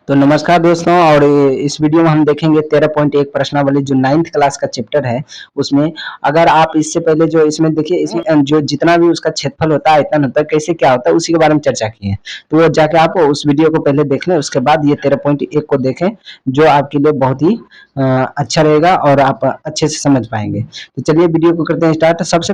तो नमस्कार दोस्तों। और इस वीडियो में हम देखेंगे 13.1 प्रश्नावली जो 9th क्लास का चैप्टर है उसमें। अगर आप इससे पहले जो इसमें देखिए, इसमें जो जितना भी उसका क्षेत्रफल होता है, आयतन होता है, कैसे क्या होता है, उसी के बारे में चर्चा की है। तो वो जाके आप उस वीडियो को पहले देख लें, उसके बाद ये 13.1 को देखें, जो आपके लिए बहुत ही अच्छा रहेगा और आप अच्छे से समझ पाएंगे। तो चलिए वीडियो को करते हैं स्टार्ट। सबसे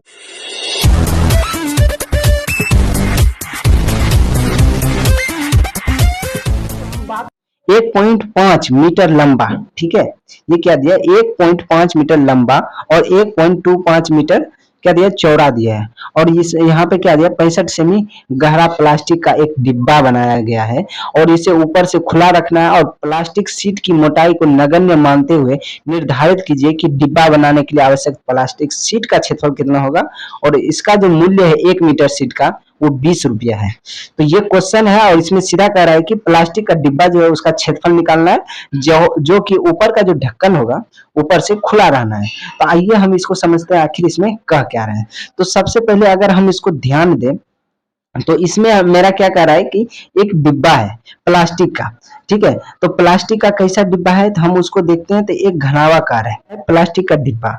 1.5 मीटर लंबा, ठीक है। ये क्या दिया, 1.5 मीटर लंबा और 1.25 मीटर क्या दिया, चौड़ा दिया है। और इस यहाँ पे क्या दिया, 65 सेमी गहरा प्लास्टिक का एक डिब्बा बनाया गया है और इसे ऊपर से खुला रखना है। और प्लास्टिक सीट की मोटाई को नगण्य मानते हुए निर्धारित कीजिए कि डिब्बा बनाने के लिए आवश्यक प्लास्टिक सीट का क्षेत्रफल कितना होगा। और इसका जो मूल्य है 1 मीटर सीट का, वो 20 रुपया है। तो ये क्वेश्चन है और इसमें सीधा कह रहा है कि प्लास्टिक का डिब्बा जो है उसका क्षेत्रफल निकालना है, जो कि ऊपर का जो ढक्कन होगा ऊपर से खुला रहना है। तो आइए हम इसको समझते हैं आखिर इसमें कह क्या रहे हैं। तो सबसे पहले अगर हम इसको ध्यान दें तो इसमें मेरा क्या कह रहा है कि एक डिब्बा है प्लास्टिक का, ठीक है। तो प्लास्टिक का कैसा डिब्बा है, तो हम उसको देखते हैं। तो एक घनावाकार है प्लास्टिक का डिब्बा।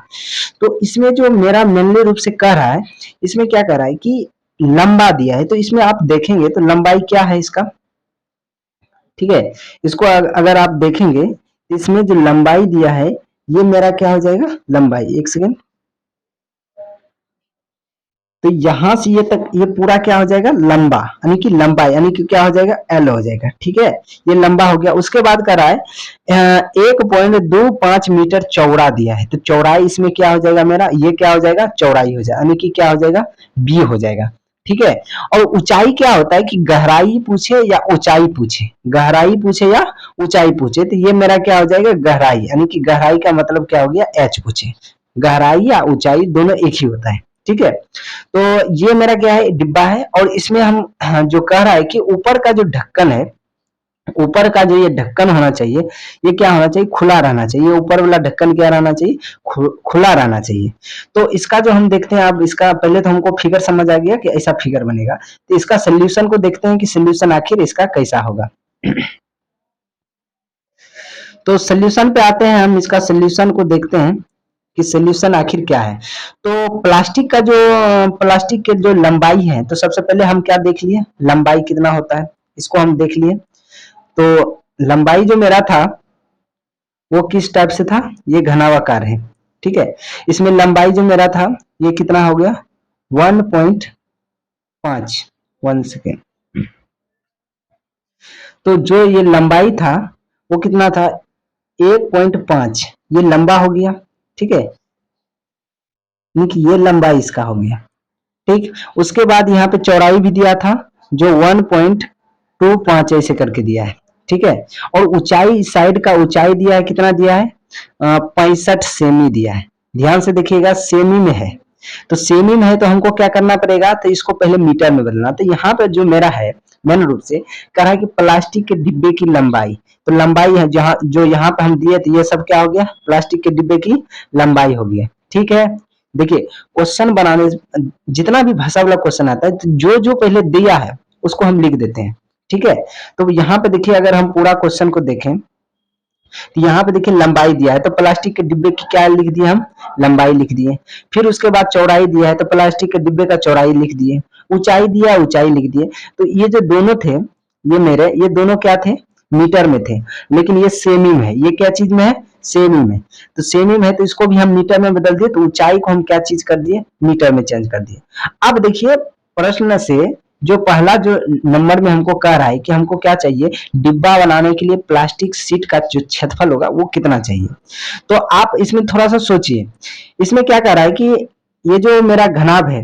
तो इसमें जो मेरा मेनली रूप से कह रहा है, इसमें क्या कह रहा है कि लंबा दिया है। तो इसमें आप देखेंगे तो लंबाई क्या है इसका, ठीक है। इसको अगर आप देखेंगे इसमें जो लंबाई दिया है, ये मेरा क्या हो जाएगा, लंबाई, एक सेकेंड। तो यहां से ये तक ये पूरा क्या हो जाएगा, लंबा, यानी कि लंबाई, यानी कि क्या हो जाएगा, एल हो जाएगा, ठीक है। ये लंबा हो गया। उसके बाद कर रहा है 1.25 मीटर चौड़ा दिया है। तो चौड़ाई इसमें क्या हो जाएगा मेरा, ये क्या हो जाएगा, चौड़ाई हो जाएगा, यानी कि क्या हो जाएगा, बी हो जाएगा, ठीक है। और ऊंचाई क्या होता है कि गहराई पूछे या ऊंचाई पूछे, गहराई पूछे या ऊंचाई पूछे, तो ये मेरा क्या हो जाएगा, गहराई, यानी कि गहराई का मतलब क्या हो गया, एच पूछे। गहराई या ऊंचाई दोनों एक ही होता है, ठीक है। तो ये मेरा क्या है, डिब्बा है। और इसमें हम जो कह रहा है कि ऊपर का जो ढक्कन है, ऊपर का जो ये ढक्कन होना चाहिए, ये क्या होना चाहिए, खुला रहना चाहिए। ऊपर वाला ढक्कन क्या रहना चाहिए, खुला रहना चाहिए। तो इसका जो हम देखते हैं, अब इसका पहले तो हमको फिगर समझ आ गया कि ऐसा फिगर बनेगा। तो इसका सोल्यूशन को देखते हैं कि सोल्यूशन आखिर इसका कैसा होगा। तो सोल्यूशन पे आते हैं, हम इसका सोल्यूशन को देखते हैं कि सोल्यूशन आखिर क्या है। तो प्लास्टिक के जो लंबाई है, तो सबसे पहले हम क्या देख लिए, लंबाई कितना होता है, इसको हम देख लिए। तो लंबाई जो मेरा था वो किस टाइप से था, ये घनावाकार है, ठीक है। इसमें लंबाई जो मेरा था ये कितना हो गया, 1.5, 1 सेकेंड। तो जो ये लंबाई था वो कितना था, 1.5, ये लंबा हो गया, ठीक है। ये लंबाई इसका हो गया, ठीक। उसके बाद यहाँ पे चौड़ाई भी दिया था जो 1.25 ऐसे करके दिया है, ठीक है। और ऊंचाई, साइड का ऊंचाई दिया है, कितना दिया है, 65 सेमी दिया है। ध्यान से देखिएगा, सेमी में है। तो सेमी में है तो हमको क्या करना पड़ेगा, तो इसको पहले मीटर में बदलना। तो यहाँ पे जो मेरा है मेन रूप से कह रहा है कि प्लास्टिक के डिब्बे की लंबाई, तो लंबाई है जहाँ जो यहाँ पे हम दिए, तो ये सब क्या हो गया, प्लास्टिक के डिब्बे की लंबाई हो गया, ठीक है। देखिए क्वेश्चन बनाने, जितना भी भाषा वाला क्वेश्चन आता है, तो जो जो पहले दिया है उसको हम लिख देते हैं, ठीक है। तो यहाँ पे देखिए, अगर हम पूरा क्वेश्चन को देखें तो यहाँ पे देखिए लंबाई दिया है, तो प्लास्टिक के डिब्बे की क्या लिख दिए, हम लंबाई लिख दिए। फिर उसके बाद चौड़ाई दिया है, तो प्लास्टिक के डिब्बे का चौड़ाई लिख दिए। ऊंचाई दिया, ऊंचाई लिख दिए। तो ये जो दोनों थे, ये दोनों क्या थे, मीटर में थे। लेकिन ये सेमी में है, ये क्या चीज में है, सेमी में। तो सेमी में है तो इसको भी हम मीटर में बदल दिए। तो ऊंचाई को हम क्या चीज कर दिए, मीटर में चेंज कर दिए। अब देखिए प्रश्न से जो पहला जो नंबर में हमको कह रहा है कि हमको क्या चाहिए, डिब्बा बनाने के लिए प्लास्टिक सीट का जो क्षेत्रफल होगा वो कितना चाहिए। तो आप इसमें थोड़ा सा सोचिए, इसमें क्या कह रहा है कि ये जो मेरा घनाभ है,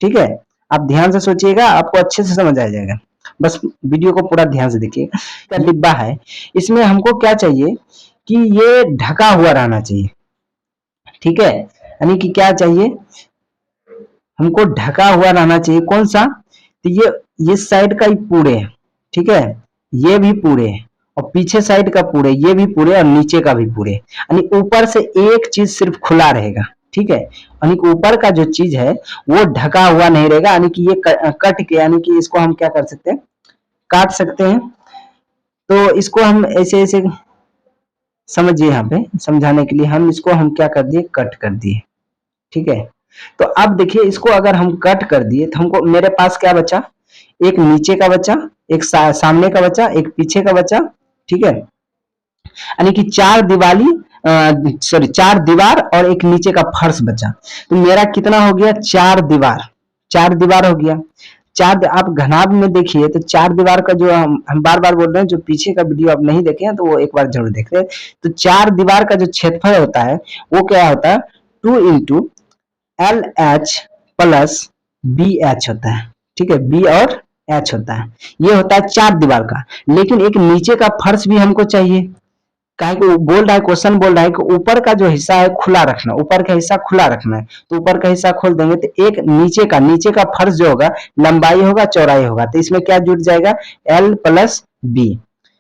ठीक है। आप ध्यान से सोचिएगा, आपको अच्छे से समझ आ जाएगा। बस वीडियो को पूरा ध्यान से देखिए। का डिब्बा है, इसमें हमको क्या चाहिए कि ये ढका हुआ रहना चाहिए, ठीक है। यानी कि क्या चाहिए, हमको ढका हुआ रहना चाहिए। कौन सा, तो ये साइड का ही पूरे है, ठीक है। ये भी पूरे है और पीछे साइड का पूरे, ये भी पूरे और नीचे का भी पूरे। यानी ऊपर से एक चीज सिर्फ खुला रहेगा, ठीक है। यानी कि ऊपर का जो चीज है वो ढका हुआ नहीं रहेगा। यानी कि ये कट के, यानी कि इसको हम क्या कर सकते हैं, काट सकते हैं। तो इसको हम ऐसे ऐसे समझिए, यहाँ पे समझाने के लिए हम क्या कर दिए, कट कर दिए। ठीक है, तो अब देखिए इसको अगर हम कट कर दिए तो हमको मेरे पास क्या बचा, एक नीचे का बचा, एक सामने का बचा, एक पीछे का बचा। ठीक है, यानी कि चार दीवार और एक नीचे का फर्श बचा। तो मेरा कितना हो गया, चार दीवार हो गया। आप घनाभ में देखिए तो चार दीवार का जो हम बार बार बोल रहे हैं, जो पीछे का वीडियो आप नहीं देखे हैं तो वो एक बार जरूर देख लें। तो चार दीवार का जो क्षेत्रफल होता है वो क्या होता है, 2 into L H plus B H होता है। ठीक है, बी और एच होता है, ये होता है चार दीवार का। लेकिन एक नीचे का फर्श भी हमको चाहिए, काहे कि बोल रहा है, क्वेश्चन बोल रहा है कि ऊपर का जो हिस्सा है खुला रखना, ऊपर का हिस्सा खुला रखना है। तो ऊपर का हिस्सा खोल देंगे तो एक नीचे का फर्श जो होगा, लंबाई होगा चौड़ाई होगा, तो इसमें क्या जुड़ जाएगा, एल प्लस बी।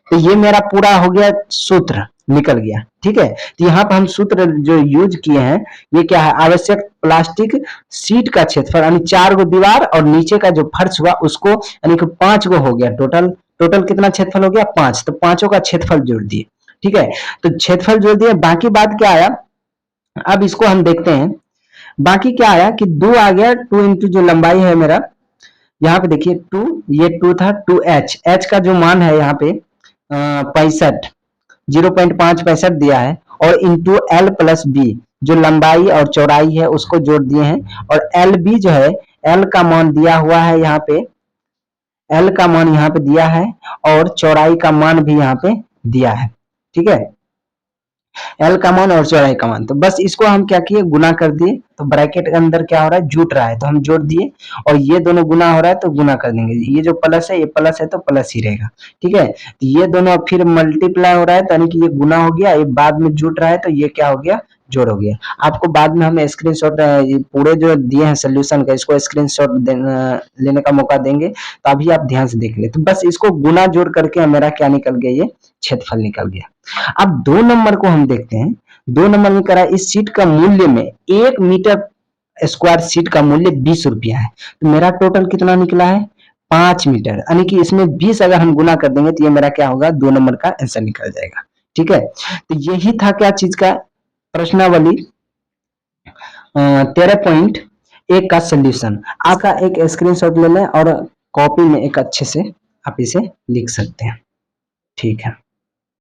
तो ये मेरा पूरा हो गया, सूत्र निकल गया। ठीक है, तो यहाँ पर हम सूत्र जो यूज किए हैं, ये क्या है, आवश्यक प्लास्टिक सीट का क्षेत्रफल, यानी 4 गो दीवार और नीचे का जो फर्श हुआ उसको, यानी कि 5 गो हो गया टोटल कितना क्षेत्रफल हो गया, 5। तो पांचों का क्षेत्रफल जोड़ दिए। ठीक है, तो क्षेत्रफल जोड़ दिए। बाकी बात क्या आया, अब इसको हम देखते हैं। बाकी क्या आया कि 2 आ गया, 2 इंटू जो लंबाई है मेरा, यहाँ पे देखिए 2, ये 2 था, 2h, h का जो मान है यहाँ पे 65, 0.565 दिया है, और इंटू एल प्लस बी, जो लंबाई और चौड़ाई है उसको जोड़ दिए हैं। और एल बी जो है, एल का मान दिया हुआ है यहाँ पे, एल का मान यहाँ पे दिया है, और चौड़ाई का मान भी यहाँ पे दिया है। ठीक है, एल का मान और चौड़ाई का मान, तो बस इसको हम क्या किए, गुना कर दिए। तो ब्रैकेट के अंदर क्या हो रहा है, जुट रहा है, तो हम जोड़ दिए। और ये दोनों गुना हो रहा है तो गुना कर देंगे, ये जो प्लस है ये प्लस है तो प्लस ही रहेगा। ठीक है, तो ये दोनों फिर मल्टीप्लाई हो रहा है, तो यानी कि ये गुना हो गया, ये बाद में जुट रहा है तो ये क्या हो गया, जोड़ हो गया। आपको बाद में हम स्क्रीनशॉट पूरे जो दिए हैं सोल्यूशन का, इसको स्क्रीनशॉट लेने का मौका देंगे, तो अभी आप ध्यान से देख ले। तो बस इसको गुना जोड़ करके मेरा क्या निकल गया, ये क्षेत्रफल निकल गया। अब 2 नंबर को हम देखते हैं। 2 नंबर में करा, इस सीट का मूल्य में 1 मीटर स्क्वायर सीट का मूल्य 20 रुपया है। तो मेरा टोटल कितना निकला है, 5 मीटर, यानी कि इसमें 20 अगर हम गुना कर देंगे तो ये मेरा क्या होगा, 2 नंबर का आंसर निकल जाएगा। ठीक है, तो यही था क्या चीज का, प्रश्नावली 13.1 का सोल्यूशन। आपका एक स्क्रीनशॉट ले लें और कॉपी में एक अच्छे से आप इसे लिख सकते हैं। ठीक है।